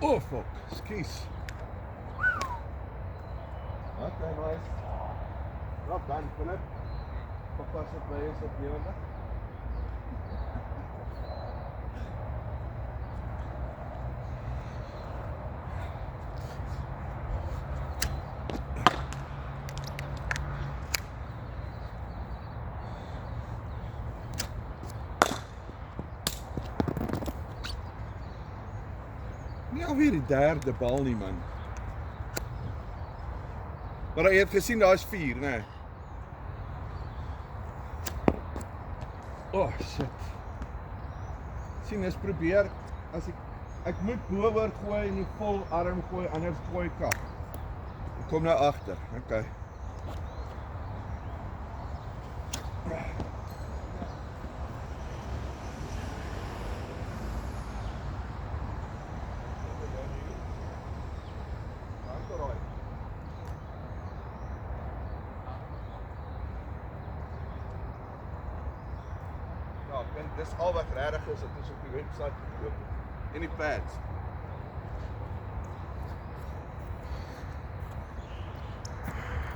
Oh fuck, skis. Okay, nice. Well done, Philip. Papa se by is op jou. Nie alweer die derde bal nie, man. Maar jy het gesien daar is 4, né? Oh shit. Sien, eens probeer as ek moet boor gooi en nie vol arm gooi, anders gooi ek af. Ek kom nou agter. Okay. Ja, dis al wat regtig is, dit is op die webwerf gekoop. En die pads.